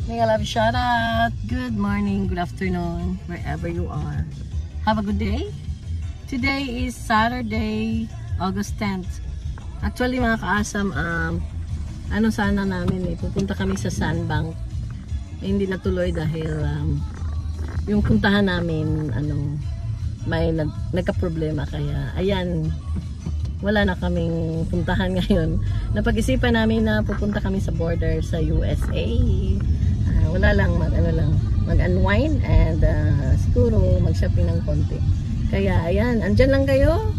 Mega love shout out. Good morning, good afternoon, wherever you are. Have a good day. Today is Saturday, August 10th. Actually mga kaasam, ano sana namin pupunta kami sa Sandbank. Hindi natuloy dahil yung puntahan namin may nagka-problema, kaya ayan, wala na kaming puntahan ngayon. Napag-isipan namin na pupunta kami sa border sa USA. Wala lang, mag-unwind and siguro mag-shopping ng konti. Kaya ayan, andyan lang kayo.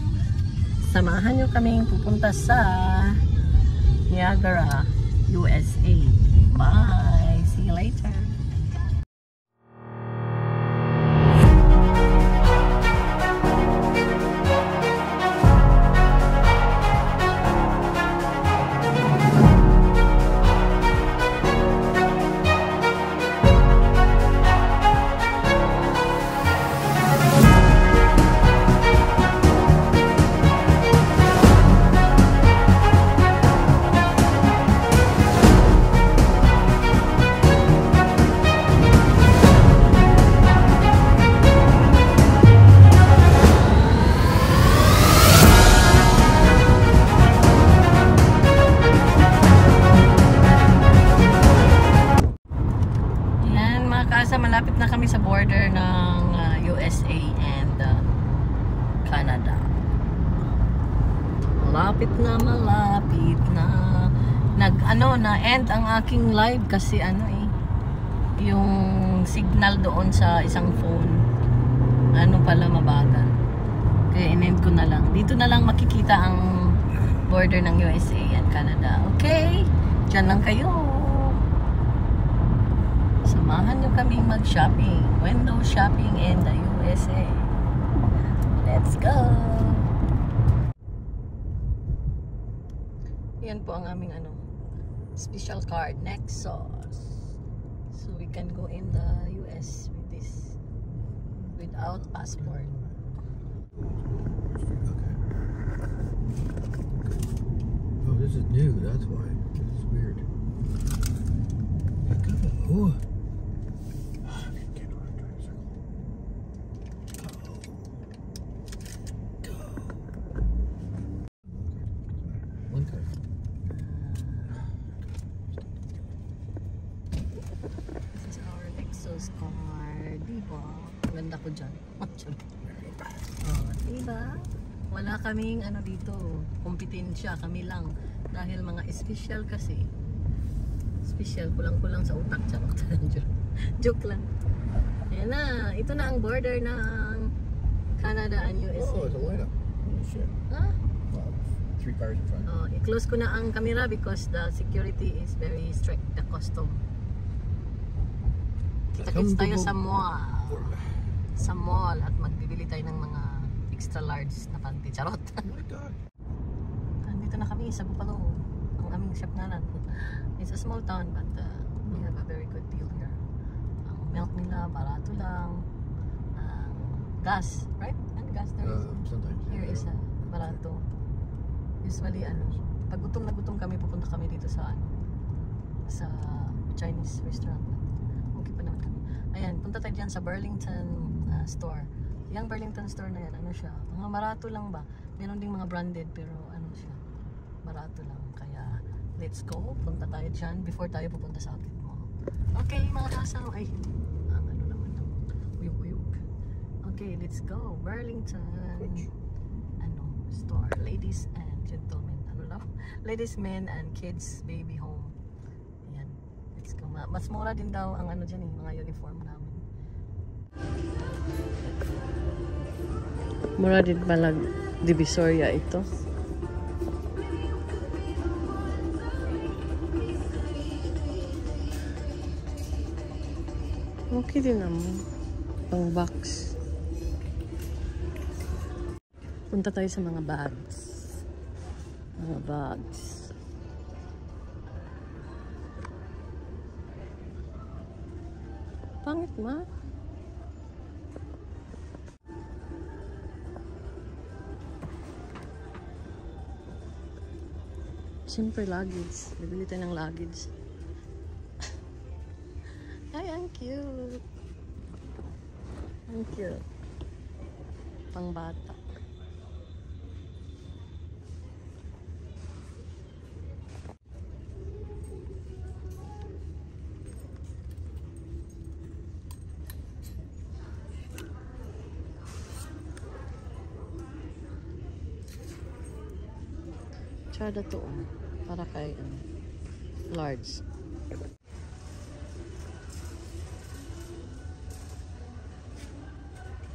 Samahan nyo kaming pupunta sa Niagara, USA. Bye! See you later! Malapit na kami sa border ng USA and Canada. Malapit na. Na-end ang aking live kasi yung signal doon sa isang phone pala mabagal. Kaya in-end ko na lang. Dito na lang makikita ang border ng USA and Canada. Okay? Diyan lang kayo. Samahan nyo kami mag-shopping. Window shopping in the USA. Let's go! Yan po ang aming special card, Nexus. So we can go in the US with this without passport. Oh, this is new, that's why. This is weird. Oh. Card, diba? Ganda ko dyan. Diba? Wala kaming dito, kompetensya, kami lang. Dahil mga special kasi. Special, kulang-kulang sa utak. Joke lang. Ayan na, ito na ang border ng Canada and USA. Oh, it's a lineup. Oh, shit. Huh? Wow. 3 cars in front. I-close ko na ang camera because the security is very strict, the custom. Kita-kits tayo sa mall. Sa mall at magbibili tayo ng mga extra large na panty. Charot. Oh my God. Dito na kami sa Buffalo. Ang aming shop na lang. It's a small town but we have a very good deal here. Ang milk nila, barato lang. Gas, right? And gas there is. Sometimes. Here is barato. Usually pag gutom na gutom kami, pupunta kami dito sa Chinese restaurant. Ayan, punta tayo dyan sa Burlington store. Yung Burlington store na yan, siya? Mga barato lang ba? Meron ding mga branded pero siya? Barato lang. Kaya, let's go. Punta tayo dyan before tayo pupunta sa outlet mo. Okay, mga kasama. Ay, naman yung uyog-uyog. Okay, let's go. Burlington store. Ladies and gentlemen. Ladies, men, and kids, baby home. Mas mura din daw ang dyan mga uniform namin. Mura din pala Divisoria ito. Okay din naman. Pang box. Punta tayo sa mga bags. Mga bags. Pangit ma. Siyempre luggage. Bibili tayo ng luggage. Ay, ang cute. Ang cute. Pang bata. Tsada to. Para kay large.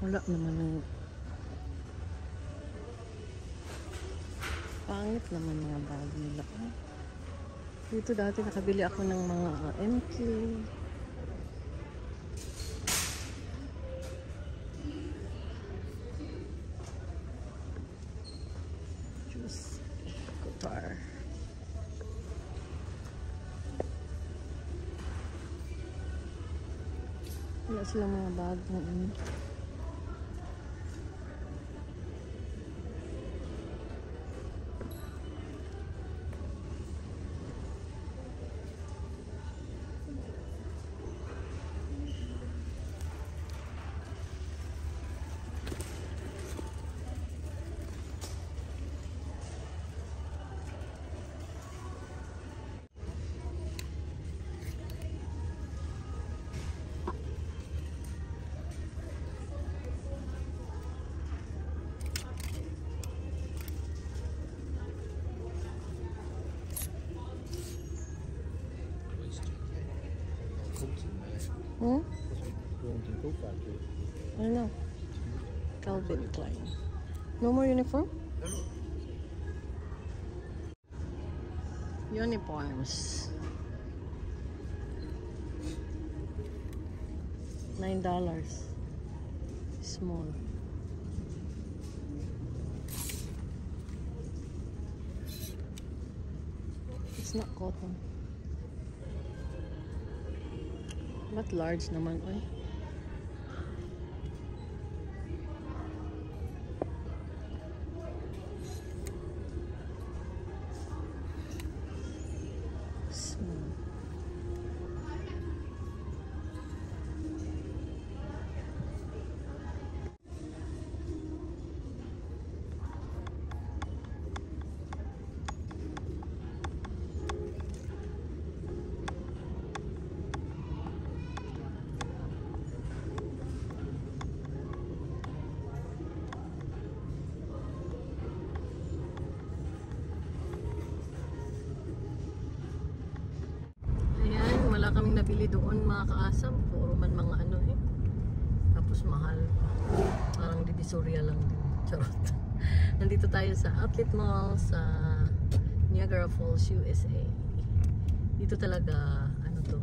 Wala naman ng pangit naman mga bag nila. Dito dati nakabili ako ng mga MK. Juice. Guitar. Wala silang mga bag na Hmm? I don't know. Calvin Klein. No more uniform? Uniforms. $9. Small. It's not cotton. But large naman, oy. Small. Kaming nabili doon mga kaasam, puro man mga ano eh, tapos mahal, parang divisoria lang din. Charot. Nandito tayo sa Outlet Mall sa Niagara Falls, USA. Dito talaga ano to,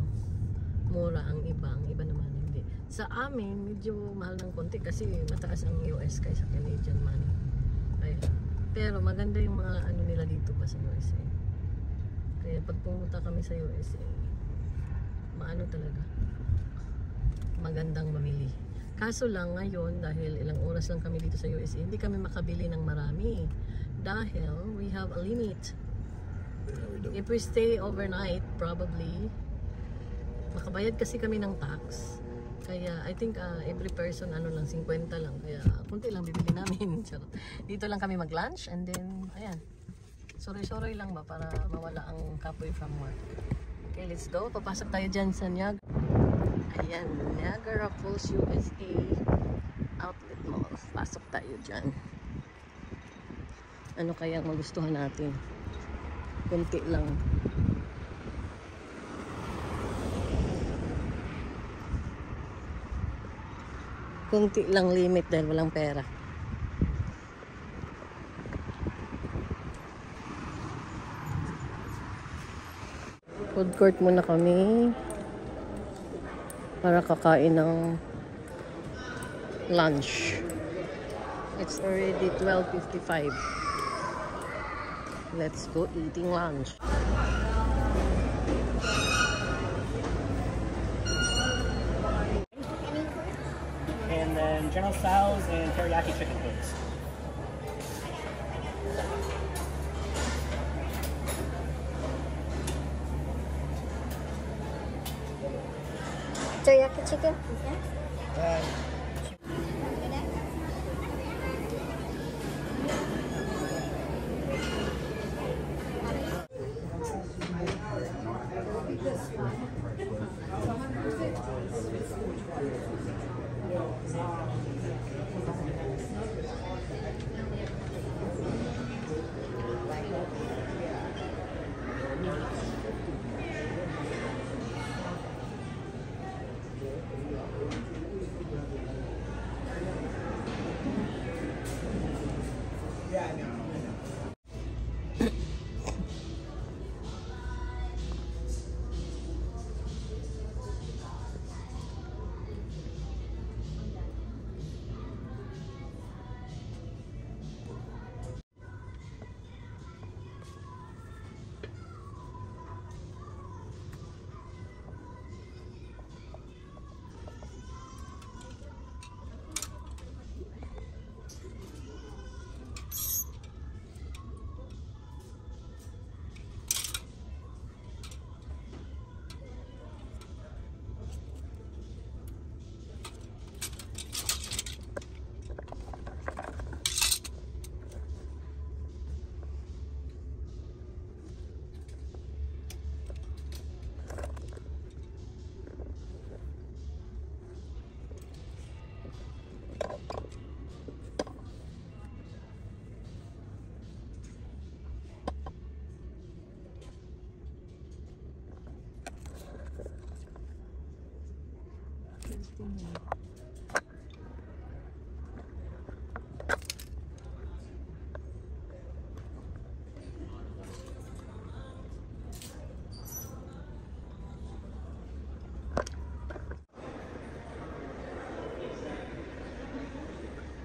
mura ang iba naman hindi. Sa amin medyo mahal ng konti kasi mataas ang US kaysa Canadian money. Ayun. Pero maganda yung mga ano nila dito pa sa USA. Kaya pag pumunta kami sa USA, maano talaga, magandang mamili. Kaso lang ngayon, dahil ilang oras lang kami dito sa USA, hindi kami makabili ng marami dahil we have a limit. If we stay overnight, probably makabayad kasi kami ng tax, kaya I think every person ano lang, 50 lang, kaya kunti lang bibili namin. Dito lang kami mag lunch and then ayan, sorry lang ba para mawala ang kapoy from work. Okay, let's go. Papasok tayo dyan sa Niagara. Ayan, Niagara Falls, USA Outlet Mall. Pasok tayo dyan. Ano kaya magustuhan natin? Kunti lang. Kunti lang limit dahil walang pera. Food court muna kami para kakain ng lunch. It's already 12:55. Let's go eating lunch. And then General Tso's and teriyaki chicken, please. Teriyaki chicken?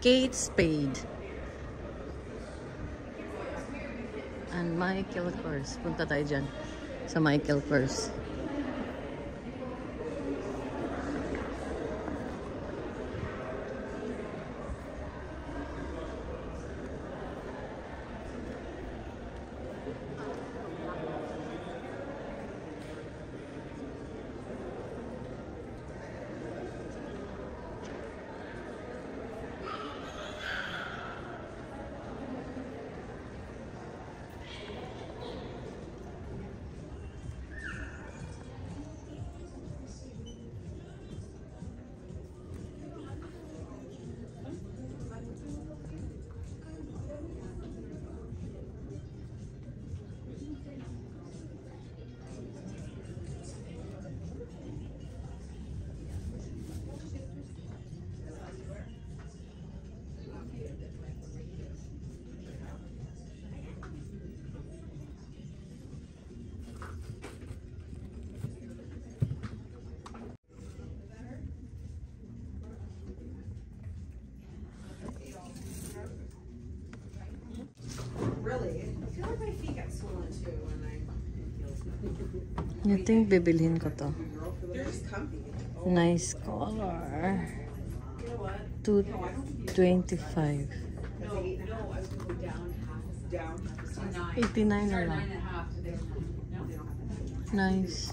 Kate Spade and Michael Kors. Punta tayo dyan sa Michael Kors. I think bibilhin ko to. Nice color. 225. 89 na lang. Nice.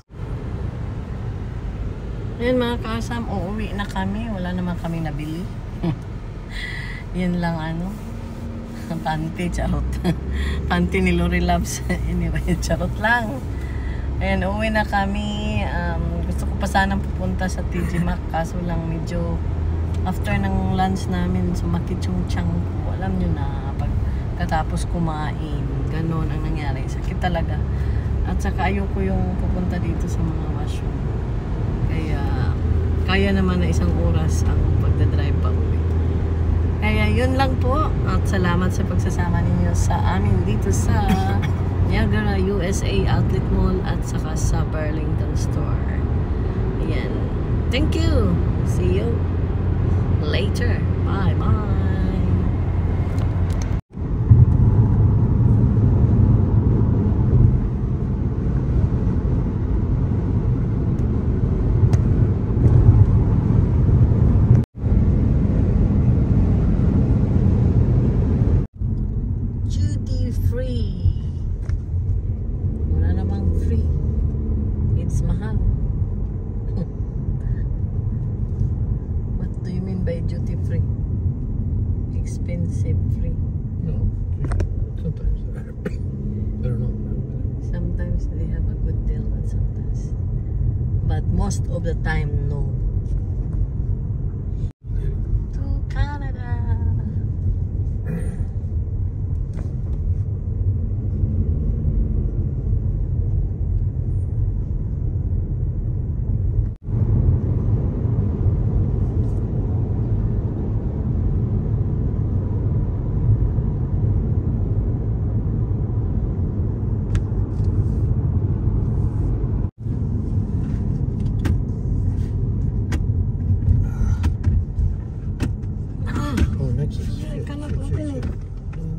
Ayan mga kasam, uuwi na kami. Wala naman kami nabili. Yan lang ano. Panty, charot. Panty ni Lori Loves. Anyway, charot lang. Ayan, uuwi na kami. Gusto ko pa sanang pupunta sa TG Maxx. Kaso lang medyo after ng lunch namin, sumakit yung tiyan ko. Alam nyo na, pagkatapos kumain, ganun ang nangyari. Sakit talaga. At saka ayoko yung pupunta dito sa mga washroom. Kaya, kaya naman na 1 oras ang pagdadrive pa uwi. Kaya yun lang po. At salamat sa pagsasama ninyo sa amin dito sa Niagara USA Outlet Mall at saka sa Burlington Store. Ayan. Thank you. See you later. Bye bye. Duty free. Wala namang free. It's mahal. expensive free. No, sometimes. I don't know. Sometimes they have a good deal, but sometimes. But most of the time, no. To Canada.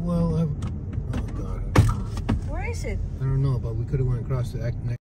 Well, oh God. Where is it? I don't know, but we could have went across the next